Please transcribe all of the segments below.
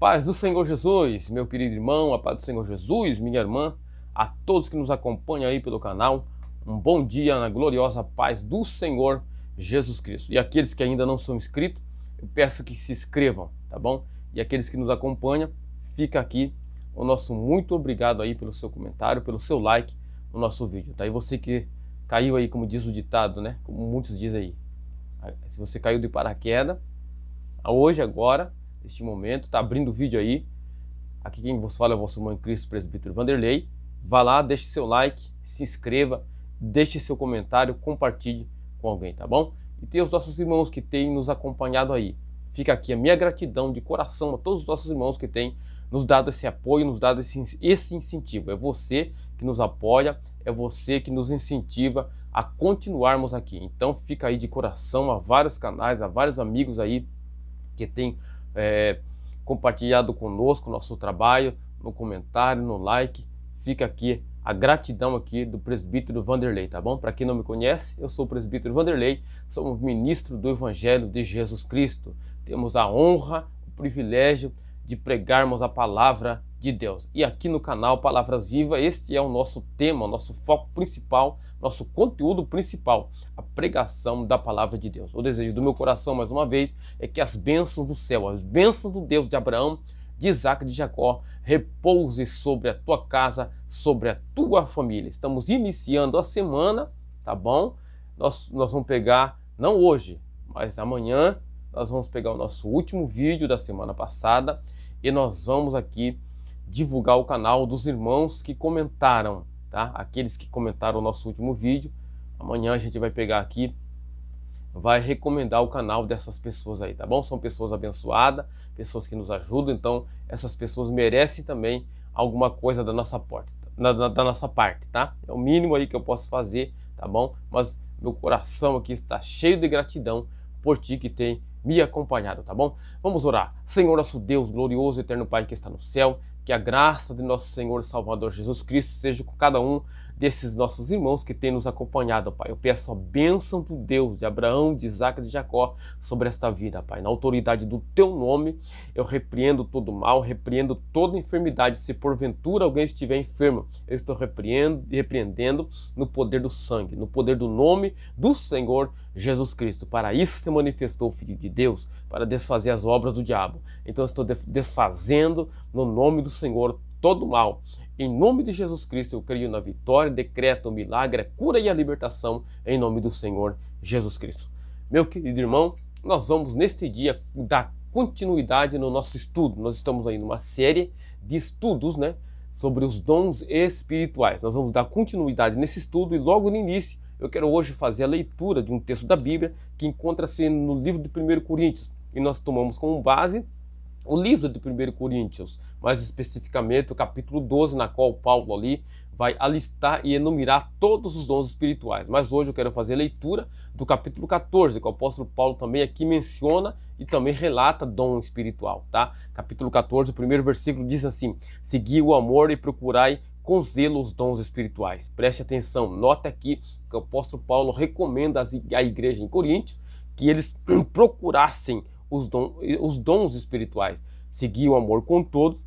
paz do Senhor Jesus, meu querido irmão, a paz do Senhor Jesus, minha irmã, a todos que nos acompanham aí pelo canal, um bom dia na gloriosa paz do Senhor Jesus Cristo. E aqueles que ainda não são inscritos, eu peço que se inscrevam, tá bom? E aqueles que nos acompanham, fica aqui o nosso muito obrigado aí pelo seu comentário, pelo seu like no nosso vídeo, tá? E você que caiu aí, como diz o ditado, né? Como muitos dizem aí, se você caiu de paraquedas, hoje, agora, neste momento, tá abrindo o vídeo aí. Aqui quem vos fala é o vosso irmão em Cristo, presbítero Vanderlei. Vá lá, deixe seu like, se inscreva, deixe seu comentário, compartilhe com alguém, tá bom? E tem os nossos irmãos que têm nos acompanhado aí. Fica aqui a minha gratidão de coração a todos os nossos irmãos que têm nos dado esse apoio, nos dado esse incentivo. É você que nos apoia, é você que nos incentiva a continuarmos aqui. Então fica aí de coração a vários canais, a vários amigos aí que tem compartilhado conosco o nosso trabalho, no comentário, no like. Fica aqui a gratidão aqui do presbítero Vanderlei, tá bom? Para quem não me conhece, eu sou o presbítero Vanderlei, sou ministro do Evangelho de Jesus Cristo. Temos a honra, o privilégio de pregarmos a palavra de Deus. E aqui no canal Palavras Vivas, este é o nosso tema, o nosso foco principal, nosso conteúdo principal, a pregação da palavra de Deus. O desejo do meu coração, mais uma vez, é que as bênçãos do céu, as bênçãos do Deus de Abraão, de Isaac e de Jacó, repouse sobre a tua casa, sobre a tua família. Estamos iniciando a semana, tá bom? Nós vamos pegar, não hoje, mas amanhã, nós vamos pegar o nosso último vídeo da semana passada e nós vamos aqui divulgar o canal dos irmãos que comentaram, tá? Aqueles que comentaram o nosso último vídeo. Amanhã a gente vai pegar aqui, vai recomendar o canal dessas pessoas aí, tá bom? São pessoas abençoadas, pessoas que nos ajudam, então essas pessoas merecem também alguma coisa da nossa parte, tá? É o mínimo aí que eu posso fazer, tá bom? Mas meu coração aqui está cheio de gratidão por ti que tem me acompanhado, tá bom? Vamos orar. Senhor, nosso Deus, glorioso e eterno Pai que está no céu, que a graça de nosso Senhor e Salvador Jesus Cristo seja com cada um desses nossos irmãos que têm nos acompanhado, Pai. Eu peço a bênção do Deus de Abraão, de Isaac e de Jacó sobre esta vida, Pai. Na autoridade do Teu nome, eu repreendo todo mal, repreendo toda enfermidade. Se porventura alguém estiver enfermo, eu estou repreendendo no poder do sangue, no poder do nome do Senhor Jesus Cristo. Para isso se manifestou o Filho de Deus, para desfazer as obras do diabo. Então eu estou desfazendo no nome do Senhor todo mal. Em nome de Jesus Cristo eu creio na vitória, decreto o milagre, a cura e a libertação em nome do Senhor Jesus Cristo. Meu querido irmão, nós vamos neste dia dar continuidade no nosso estudo. Nós estamos aí numa série de estudos, né, sobre os dons espirituais. Nós vamos dar continuidade nesse estudo e logo no início eu quero hoje fazer a leitura de um texto da Bíblia que encontra-se no livro de 1 Coríntios. E nós tomamos como base o livro de 1 Coríntios, mais especificamente o capítulo 12, na qual Paulo ali vai alistar e enumerar todos os dons espirituais. Mas hoje eu quero fazer a leitura do capítulo 14, que o apóstolo Paulo também aqui menciona e também relata dom espiritual, tá? Capítulo 14, o primeiro versículo diz assim: segui o amor e procurai com zelo os dons espirituais. Preste atenção, nota aqui que o apóstolo Paulo recomenda à igreja em Coríntios que eles procurassem os dons espirituais. Seguir o amor com todos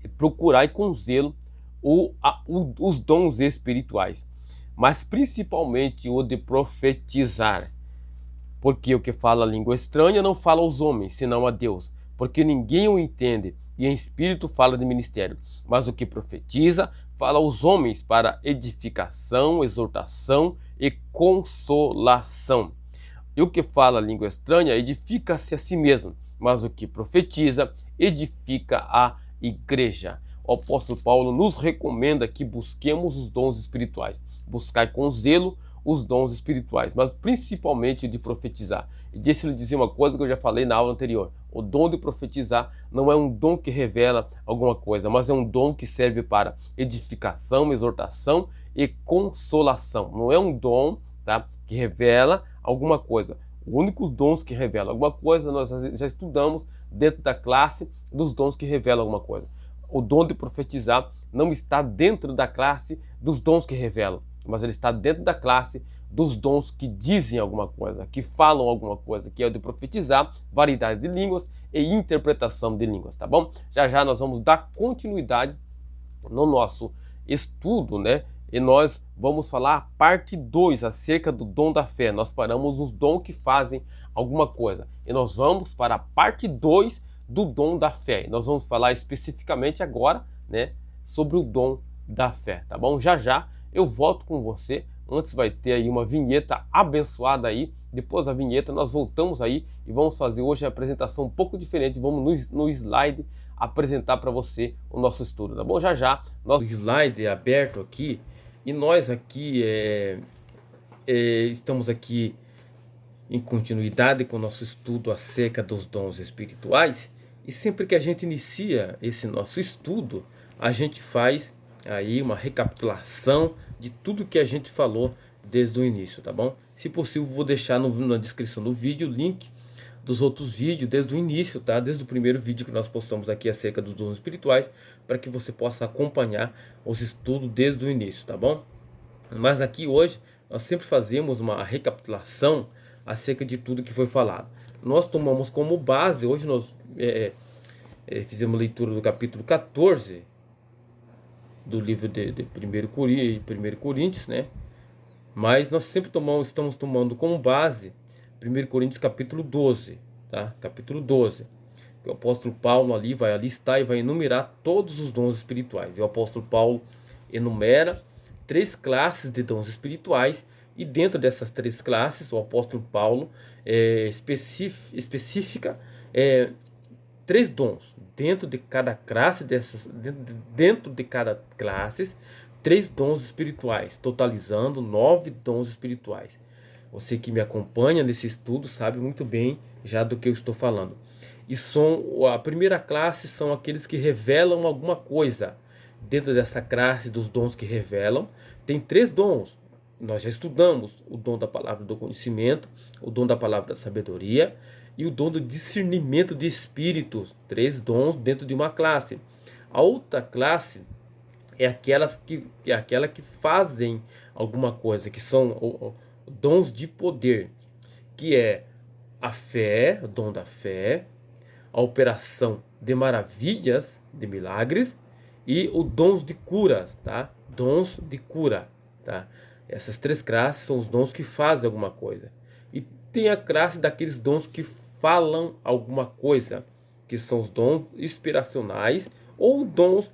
e procurai com zelo os dons espirituais, mas principalmente o de profetizar, porque o que fala a língua estranha não fala aos homens, senão a Deus, porque ninguém o entende, e em espírito fala de ministério, mas o que profetiza fala aos homens para edificação, exortação e consolação. E o que fala a língua estranha edifica-se a si mesmo, mas o que profetiza edifica a igreja. O apóstolo Paulo nos recomenda que busquemos os dons espirituais. Buscai com zelo os dons espirituais, mas principalmente de profetizar. E deixa eu dizer uma coisa que eu já falei na aula anterior. O dom de profetizar não é um dom que revela alguma coisa, mas é um dom que serve para edificação, exortação e consolação. Não é um dom, tá, que revela alguma coisa. Os únicos dons que revelam alguma coisa nós já estudamos dentro da classe dos dons que revelam alguma coisa. O dom de profetizar não está dentro da classe dos dons que revelam. mas ele está dentro da classe dos dons que dizem alguma coisa, que falam alguma coisa, que é o de profetizar, variedade de línguas e interpretação de línguas, tá bom? Já já nós vamos dar continuidade no nosso estudo, né? E nós vamos falar a parte 2 acerca do dom da fé. Nós paramos nos dons que fazem alguma coisa. E nós vamos para a parte 2 do dom da fé. Nós vamos falar especificamente agora, né, sobre o dom da fé, tá bom? Já já eu volto com você. Antes vai ter aí uma vinheta abençoada aí. Depois da vinheta nós voltamos aí e vamos fazer hoje a apresentação um pouco diferente. Vamos no slide apresentar para você o nosso estudo, tá bom? Já já, nosso slide é aberto aqui e nós aqui estamos aqui em continuidade com o nosso estudo acerca dos dons espirituais e sempre que a gente inicia esse nosso estudo, a gente faz aí uma recapitulação de tudo que a gente falou desde o início, tá bom? Se possível, vou deixar na descrição do vídeo o link dos outros vídeos desde o início, tá? Desde o primeiro vídeo que nós postamos aqui acerca dos dons espirituais, para que você possa acompanhar os estudos desde o início, tá bom? Mas aqui hoje nós sempre fazemos uma recapitulação acerca de tudo que foi falado. Nós tomamos como base, hoje nós fizemos leitura do capítulo 14 do livro de 1 Coríntios, né? Mas nós sempre estamos tomando como base 1 Coríntios capítulo 12, tá? Capítulo 12. O apóstolo Paulo ali vai listar e vai enumerar todos os dons espirituais. E o apóstolo Paulo enumera 3 classes de dons espirituais e dentro dessas 3 classes o apóstolo Paulo especifica 3 dons. Dentro de cada classe dentro de cada classe 3 dons espirituais, totalizando 9 dons espirituais. Você que me acompanha nesse estudo sabe muito bem já do que eu estou falando. E a primeira classe são aqueles que revelam alguma coisa. Dentro dessa classe dos dons que revelam, tem 3 dons. Nós já estudamos o dom da palavra do conhecimento, o dom da palavra da sabedoria e o dom do discernimento de espíritos. 3 dons dentro de uma classe. A outra classe é aquela que fazem alguma coisa, que são dons de poder, que é a fé, o dom da fé, a operação de maravilhas, de milagres e o dons de curas, tá? Dons de cura, tá? Essas 3 classes são os dons que fazem alguma coisa. E tem a classe daqueles dons que falam alguma coisa, que são os dons inspiracionais ou dons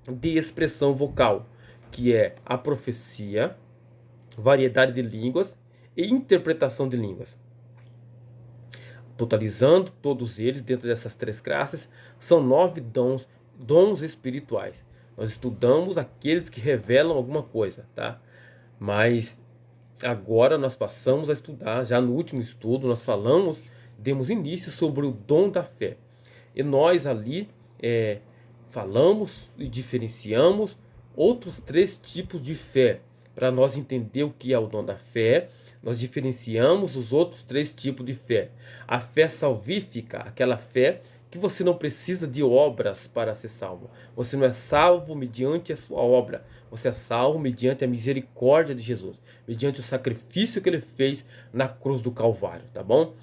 de expressão vocal, que é a profecia, variedade de línguas e interpretação de línguas. Totalizando todos eles dentro dessas 3 classes, são 9 dons espirituais. Nós estudamos aqueles que revelam alguma coisa, tá? Mas agora nós passamos a estudar, já no último estudo nós demos início sobre o dom da fé. E nós ali falamos e diferenciamos outros 3 tipos de fé. Para nós entender o que é o dom da fé, nós diferenciamos os outros 3 tipos de fé. A fé salvífica, aquela fé que você não precisa de obras para ser salvo. Você não é salvo mediante a sua obra. Você é salvo mediante a misericórdia de Jesus, mediante o sacrifício que ele fez na cruz do Calvário, tá bom?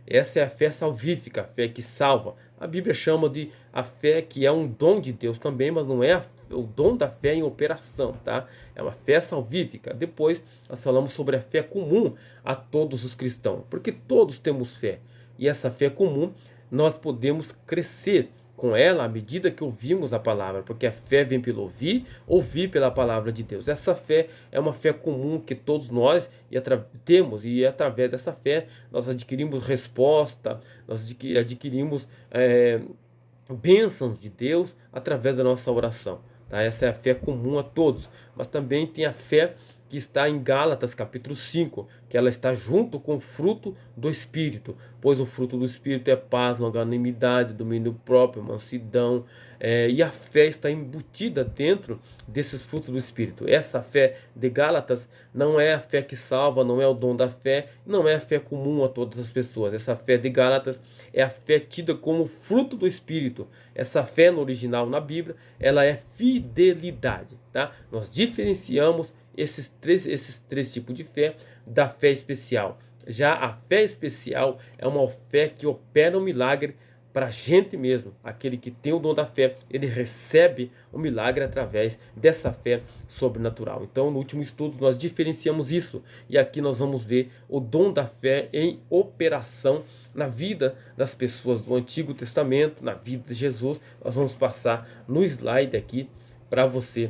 Essa é a fé salvífica, a fé que salva. A Bíblia chama de a fé que é um dom de Deus também, mas não é o dom da fé em operação, tá? É uma fé salvífica. Depois nós falamos sobre a fé comum a todos os cristãos, porque todos temos fé. E essa fé comum nós podemos crescer com ela à medida que ouvimos a palavra, porque a fé vem pelo ouvir pela palavra de Deus. Essa fé é uma fé comum que todos nós temos, e através dessa fé nós adquirimos resposta, nós adquirimos bênçãos de Deus através da nossa oração, tá? Essa é a fé comum a todos, mas também tem a fé que está em Gálatas capítulo 5, que ela está junto com o fruto do Espírito, pois o fruto do Espírito é paz, longanimidade, domínio próprio, mansidão, e a fé está embutida dentro desses frutos do Espírito. Essa fé de Gálatas não é a fé que salva, não é o dom da fé, não é a fé comum a todas as pessoas. Essa fé de Gálatas é a fé tida como fruto do Espírito. Essa fé no original na Bíblia, ela é fidelidade, tá? Nós diferenciamos esses três tipos de fé da fé especial. Já a fé especial é uma fé que opera um milagre para a gente mesmo. Aquele que tem o dom da fé, ele recebe o milagre através dessa fé sobrenatural. Então, no último estudo, nós diferenciamos isso. E aqui nós vamos ver o dom da fé em operação na vida das pessoas do Antigo Testamento, na vida de Jesus. Nós vamos passar no slide aqui para você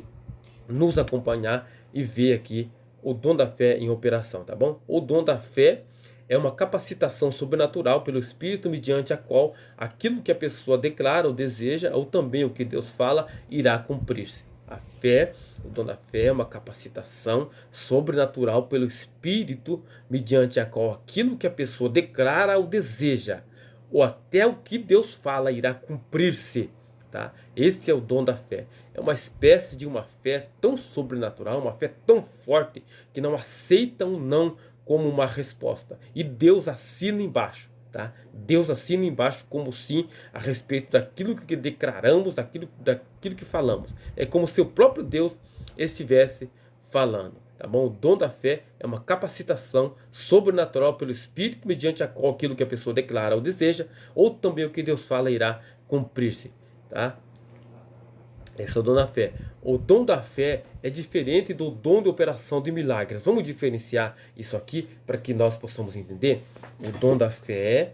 nos acompanhar e ver aqui o dom da fé em operação, tá bom? O dom da fé é uma capacitação sobrenatural pelo Espírito mediante a qual aquilo que a pessoa declara ou deseja, ou também o que Deus fala, irá cumprir-se. A fé, o dom da fé é uma capacitação sobrenatural pelo Espírito mediante a qual aquilo que a pessoa declara ou deseja, ou até o que Deus fala, irá cumprir-se. Tá? Esse é o dom da fé. É uma espécie de uma fé tão sobrenatural, uma fé tão forte, que não aceita um não como uma resposta. E Deus assina embaixo. Tá? Deus assina embaixo como sim a respeito daquilo que declaramos, daquilo que falamos. É como se o próprio Deus estivesse falando. Tá bom? O dom da fé é uma capacitação sobrenatural pelo Espírito mediante a qual aquilo que a pessoa declara ou deseja, ou também o que Deus fala irá cumprir-se. Tá? Esse é o dom da fé. O dom da fé é diferente do dom de operação de milagres. Vamos diferenciar isso aqui para que nós possamos entender. O dom da fé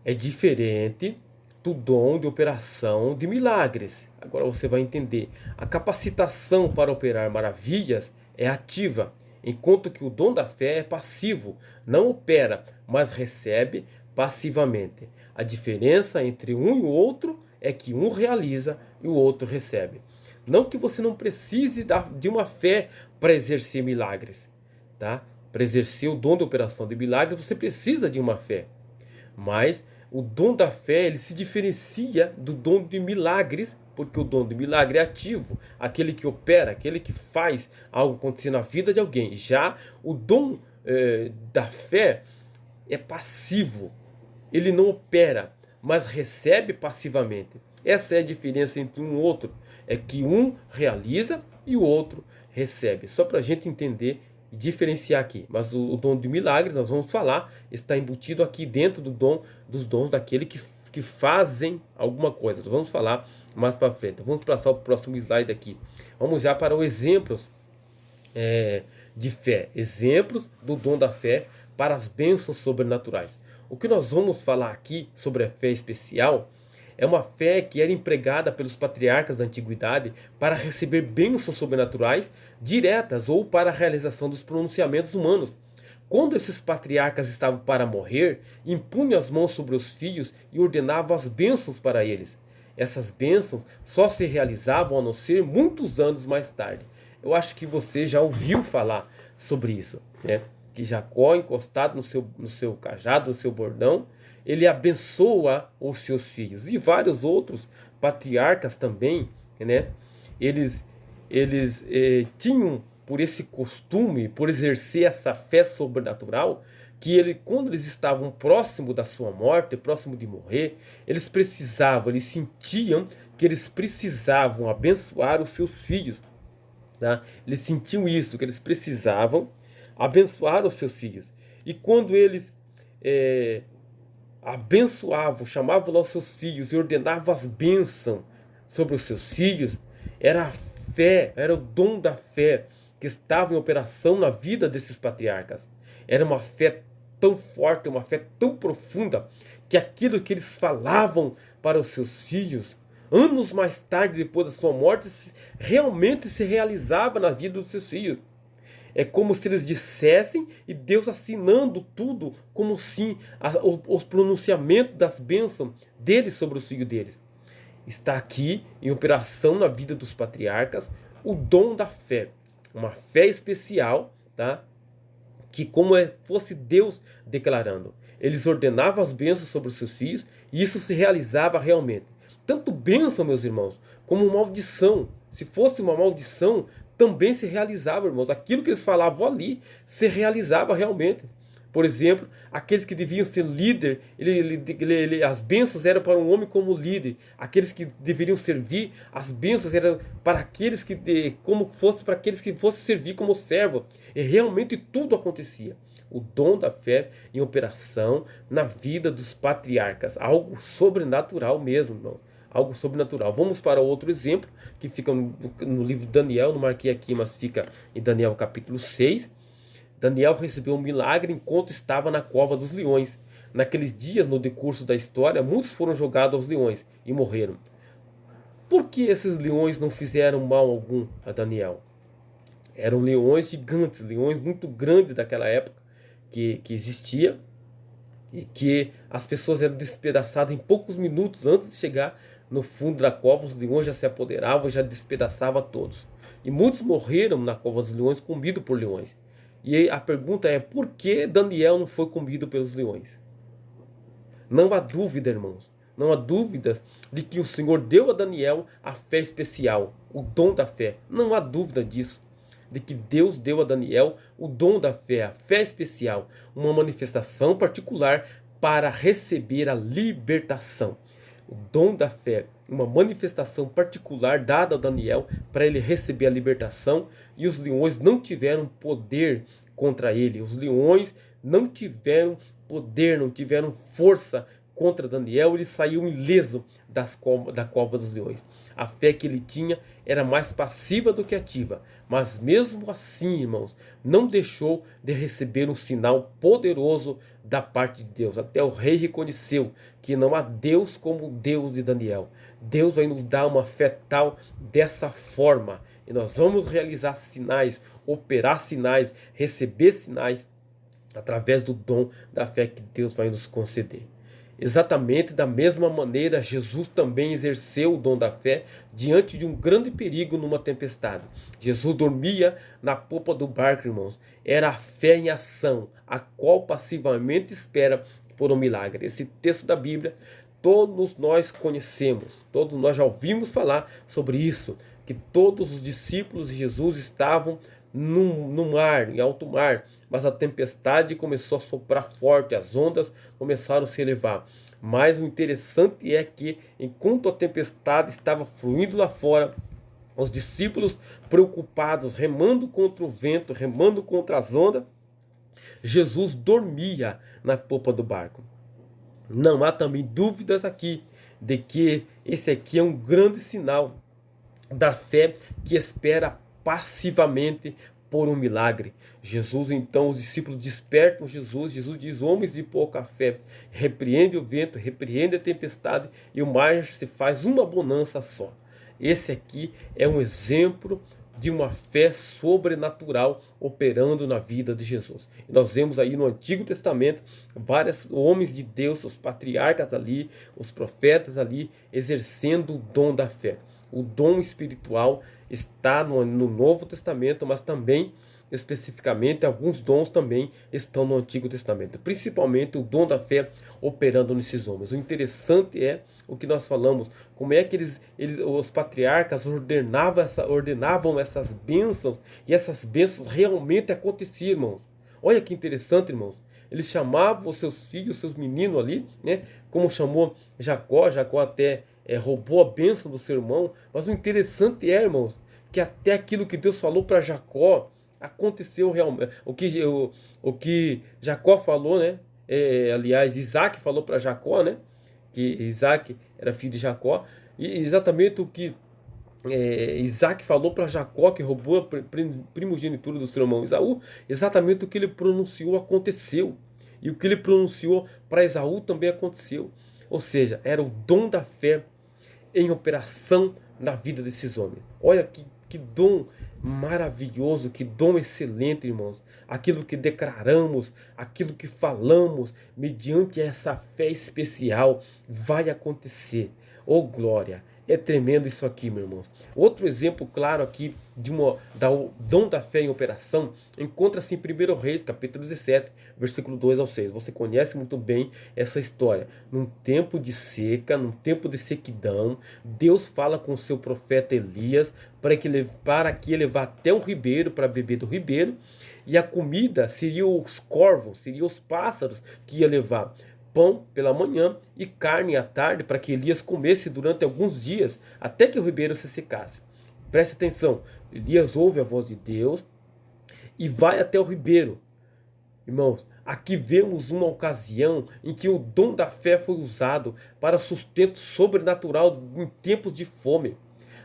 é diferente do dom de operação de milagres. Agora você vai entender. A capacitação para operar maravilhas é ativa, enquanto que o dom da fé é passivo. Não opera, mas recebe passivamente. A diferença entre um e o outro é que um realiza e o outro recebe. Não que você não precise de uma fé para exercer milagres, tá? Para exercer o dom de operação de milagres, você precisa de uma fé. Mas o dom da fé, ele se diferencia do dom de milagres, porque o dom de milagre é ativo, aquele que opera, aquele que faz algo acontecer na vida de alguém. Já o dom da fé é passivo, ele não opera, mas recebe passivamente. Essa é a diferença entre um e outro. É que um realiza e o outro recebe. Só para a gente entender e diferenciar aqui. Mas o dom de milagres, nós vamos falar, está embutido aqui dentro dos dons daquele que fazem alguma coisa. Nós vamos falar mais para frente. Vamos passar o próximo slide aqui. Vamos já para os exemplos de fé. Exemplos do dom da fé para as bênçãos sobrenaturais. O que nós vamos falar aqui sobre a fé especial é uma fé que era empregada pelos patriarcas da antiguidade para receber bênçãos sobrenaturais diretas ou para a realização dos pronunciamentos humanos. Quando esses patriarcas estavam para morrer, impunham as mãos sobre os filhos e ordenavam as bênçãos para eles. Essas bênçãos só se realizavam a não ser muitos anos mais tarde. Eu acho que você já ouviu falar sobre isso, né? Que Jacó, encostado no seu cajado, no seu bordão, ele abençoa os seus filhos. E vários outros patriarcas também, né? Eles tinham por esse costume, por exercer essa fé sobrenatural, que quando eles estavam próximo da sua morte, próximo de morrer, eles sentiam que eles precisavam abençoar os seus filhos. Tá? Eles sentiam isso, que eles precisavam abençoar os seus filhos. E quando eles abençoavam, chamavam lá os seus filhos e ordenavam as bênçãos sobre os seus filhos, era a fé, era o dom da fé que estava em operação na vida desses patriarcas. Era uma fé tão forte, uma fé tão profunda, que aquilo que eles falavam para os seus filhos, anos mais tarde, depois da sua morte, realmente se realizava na vida dos seus filhos. É como se eles dissessem e Deus assinando tudo como sim os pronunciamentos das bênçãos deles sobre os filhos deles. Está aqui em operação na vida dos patriarcas o dom da fé. Uma fé especial, tá? Que como fosse Deus declarando. Eles ordenavam as bênçãos sobre os seus filhos e isso se realizava realmente. Tanto bênção, meus irmãos, como maldição. Se fosse uma maldição, também se realizava, irmãos. Aquilo que eles falavam ali se realizava realmente. Por exemplo, aqueles que deviam ser líder, as bênçãos eram para um homem como líder. Aqueles que deveriam servir, as bênçãos eram para aqueles que, como fosse para aqueles que fossem servir como servo. E realmente tudo acontecia. O dom da fé em operação na vida dos patriarcas. Algo sobrenatural mesmo, irmão. Algo sobrenatural. Vamos para outro exemplo, que fica no livro de Daniel. Não marquei aqui, mas fica em Daniel capítulo 6. Daniel recebeu um milagre enquanto estava na cova dos leões. Naqueles dias, no decurso da história, muitos foram jogados aos leões e morreram. Por que esses leões não fizeram mal algum a Daniel? Eram leões gigantes, leões muito grandes daquela época que existia, e que as pessoas eram despedaçadas em poucos minutos antes de chegar no fundo da cova. Os leões já se apoderavam, já despedaçavam todos. E muitos morreram na cova dos leões, comidos por leões. E aí a pergunta é, por que Daniel não foi comido pelos leões? Não há dúvida, irmãos. Não há dúvidas de que o Senhor deu a Daniel a fé especial, o dom da fé. Não há dúvida disso. De que Deus deu a Daniel o dom da fé, a fé especial, uma manifestação particular para receber a libertação. O dom da fé, uma manifestação particular dada a Daniel para ele receber a libertação, e os leões não tiveram poder contra ele. Os leões não tiveram poder, não tiveram força contra Daniel. Ele saiu ileso da cova dos leões. A fé que ele tinha era mais passiva do que ativa, mas mesmo assim, irmãos, não deixou de receber um sinal poderoso da parte de Deus. Até o rei reconheceu que não há Deus como o Deus de Daniel. Deus vai nos dar uma fé tal dessa forma, e nós vamos realizar sinais, operar sinais, receber sinais através do dom da fé que Deus vai nos conceder. Exatamente da mesma maneira, Jesus também exerceu o dom da fé diante de um grande perigo numa tempestade. Jesus dormia na popa do barco, irmãos. Era a fé em ação, a qual passivamente espera por um milagre. Esse texto da Bíblia, todos nós conhecemos, todos nós já ouvimos falar sobre isso, que todos os discípulos de Jesus estavam no mar, em alto mar, mas a tempestade começou a soprar forte, as ondas começaram a se elevar. Mas o interessante é que, enquanto a tempestade estava fluindo lá fora, os discípulos preocupados, remando contra o vento, remando contra as ondas, Jesus dormia na popa do barco. Não há também dúvidas aqui de que esse aqui é um grande sinal da fé que espera passivamente por um milagre. Jesus, então, os discípulos despertam Jesus. Jesus diz: homens de pouca fé, repreende o vento, repreende a tempestade, e o mar se faz uma bonança só. Esse aqui é um exemplo de uma fé sobrenatural operando na vida de Jesus. E nós vemos aí no Antigo Testamento vários homens de Deus, os patriarcas ali, os profetas ali, exercendo o dom da fé. O dom espiritual está no Novo Testamento, mas também, especificamente, alguns dons também estão no Antigo Testamento. Principalmente o dom da fé operando nesses homens. O interessante é o que nós falamos, como é que os patriarcas ordenavam essas bênçãos, e essas bênçãos realmente aconteciam, irmãos. Olha que interessante, irmãos. Eles chamavam os seus filhos, seus meninos ali, né? Como chamou Jacó. Jacó até roubou a bênção do seu irmão. Mas o interessante é, irmãos, que até aquilo que Deus falou para Jacó aconteceu realmente. O que Jacó falou, né? Aliás, Isaac falou para Jacó, né? Que Isaac era filho de Jacó. E exatamente o que Isaac falou para Jacó, que roubou a primogenitura do seu irmão Esaú, exatamente o que ele pronunciou aconteceu. E o que ele pronunciou para Esaú também aconteceu. Ou seja, era o dom da fé em operação na vida desses homens. Olha que dom maravilhoso, que dom excelente, irmãos. Aquilo que declaramos, aquilo que falamos, mediante essa fé especial, vai acontecer. Oh glória! É tremendo isso aqui, meu irmão. Outro exemplo claro aqui do dom da fé em operação encontra-se em 1 Reis, capítulo 17, versículo 2 ao 6. Você conhece muito bem essa história. Num tempo de seca, num tempo de sequidão, Deus fala com o seu profeta Elias para que ele vá até um ribeiro para beber do ribeiro, e a comida seriam os corvos, seriam os pássaros que ia levar pão pela manhã e carne à tarde, para que Elias comesse durante alguns dias, até que o ribeiro se secasse. Preste atenção, Elias ouve a voz de Deus e vai até o ribeiro. Irmãos, aqui vemos uma ocasião em que o dom da fé foi usado para sustento sobrenatural em tempos de fome.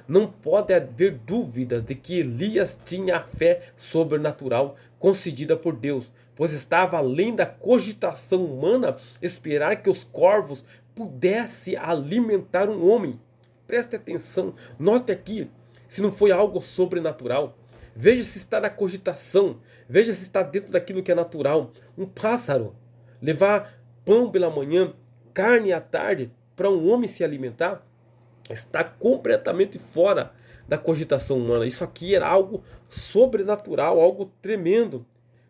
Não pode haver dúvidas de que Elias tinha a fé sobrenatural concedida por Deus, pois estava além da cogitação humana esperar que os corvos pudessem alimentar um homem. Preste atenção, note aqui, se não foi algo sobrenatural. Veja se está na cogitação, veja se está dentro daquilo que é natural. Um pássaro levar pão pela manhã, carne à tarde, para um homem se alimentar, está completamente fora da cogitação humana. Isso aqui era algo sobrenatural, algo tremendo.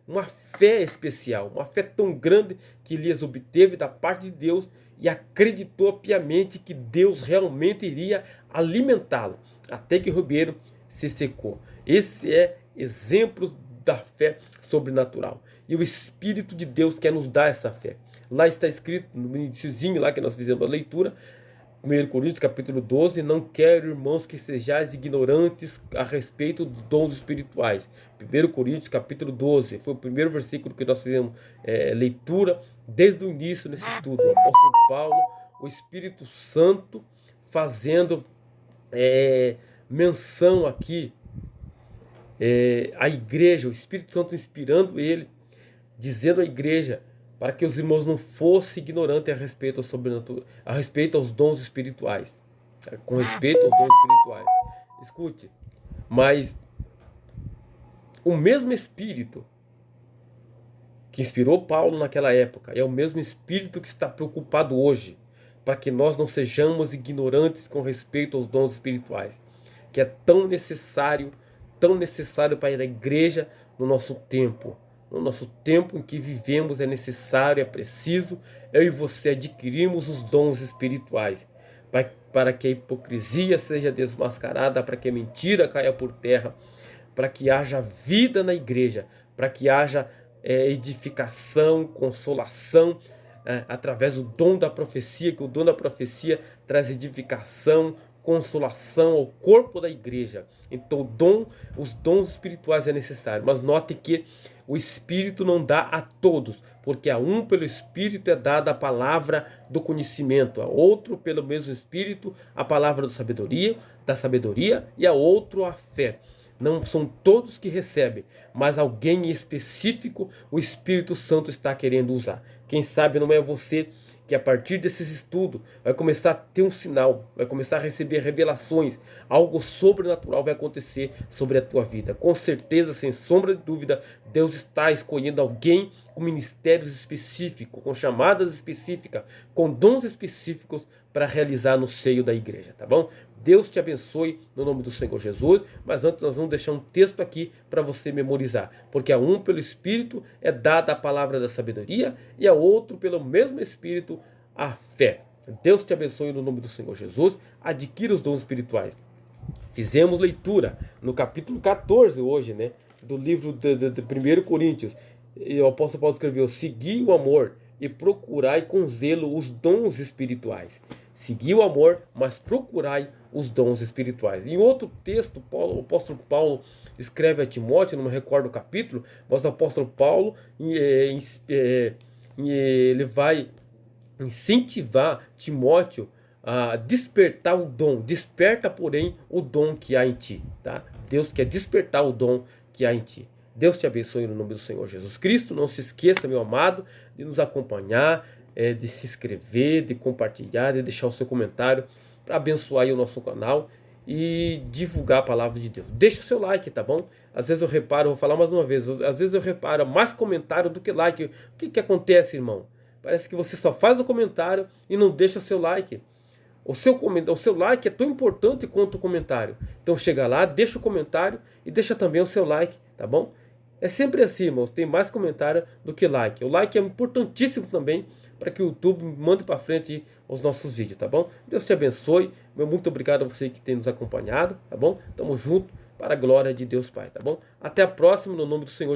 Uma fé especial, uma fé tão grande que Elias obteve da parte de Deus e acreditou piamente que Deus realmente iria alimentá-lo, até que o ribeiro se secou. Esse é exemplos da fé sobrenatural. E o Espírito de Deus quer nos dar essa fé. Lá está escrito, no iniciozinho lá que nós fizemos a leitura, 1 Coríntios capítulo 12, não quero, irmãos, que sejais ignorantes a respeito dos dons espirituais. 1 Coríntios capítulo 12, foi o primeiro versículo que nós fizemos leitura desde o início nesse estudo. O apóstolo Paulo, o Espírito Santo fazendo menção aqui, a igreja, o Espírito Santo inspirando ele, dizendo à igreja, para que os irmãos não fossem ignorantes a respeito ao sobrenatural, a respeito aos dons espirituais. Com respeito aos dons espirituais. Escute, mas o mesmo Espírito que inspirou Paulo naquela época é o mesmo Espírito que está preocupado hoje, para que nós não sejamos ignorantes com respeito aos dons espirituais, que é tão necessário para a igreja no nosso tempo. No nosso tempo em que vivemos é necessário, é preciso eu e você adquirirmos os dons espirituais, para que a hipocrisia seja desmascarada, para que a mentira caia por terra, para que haja vida na igreja, para que haja edificação, consolação, através do dom da profecia, que o dom da profecia traz edificação, consolação ao corpo da igreja. Então os dons espirituais é necessário, mas note que o Espírito não dá a todos, porque a um pelo Espírito é dada a palavra do conhecimento, a outro pelo mesmo Espírito a palavra da sabedoria e a outro a fé. Não são todos que recebem, mas alguém em específico o Espírito Santo está querendo usar. Quem sabe não é você que a partir desses estudos vai começar a ter um sinal, vai começar a receber revelações, algo sobrenatural vai acontecer sobre a tua vida. Com certeza, sem sombra de dúvida, Deus está escolhendo alguém com ministérios específicos, com chamadas específicas, com dons específicos para realizar no seio da igreja, tá bom? Deus te abençoe no nome do Senhor Jesus, mas antes nós vamos deixar um texto aqui para você memorizar, porque a um pelo Espírito é dada a palavra da sabedoria e a outro pelo mesmo Espírito a fé. Deus te abençoe no nome do Senhor Jesus, adquira os dons espirituais. Fizemos leitura no capítulo 14 hoje, né, do livro de 1 Coríntios, e o apóstolo Paulo escreveu: segui o amor e procurai com zelo os dons espirituais. Segui o amor, mas procurai os dons espirituais. Em outro texto, o apóstolo Paulo escreve a Timóteo, não me recordo o capítulo, mas o apóstolo Paulo ele vai incentivar Timóteo a despertar o dom. Desperta, porém, o dom que há em ti. Tá? Deus quer despertar o dom que há em ti. Deus te abençoe no nome do Senhor Jesus Cristo. Não se esqueça, meu amado, de nos acompanhar, de se inscrever, de compartilhar, de deixar o seu comentário para abençoar aí o nosso canal e divulgar a palavra de Deus. Deixa o seu like, tá bom? Às vezes eu reparo, vou falar mais uma vez, às vezes eu reparo mais comentário do que like. O que acontece, irmão? Parece que você só faz o comentário e não deixa o seu like. O seu like é tão importante quanto o comentário. Então chega lá, deixa o comentário e deixa também o seu like, tá bom? É sempre assim, irmãos, tem mais comentário do que like. O like é importantíssimo também para que o YouTube mande para frente os nossos vídeos, tá bom? Deus te abençoe. Muito obrigado a você que tem nos acompanhado, tá bom? Tamo junto para a glória de Deus Pai, tá bom? Até a próxima, no nome do Senhor Jesus.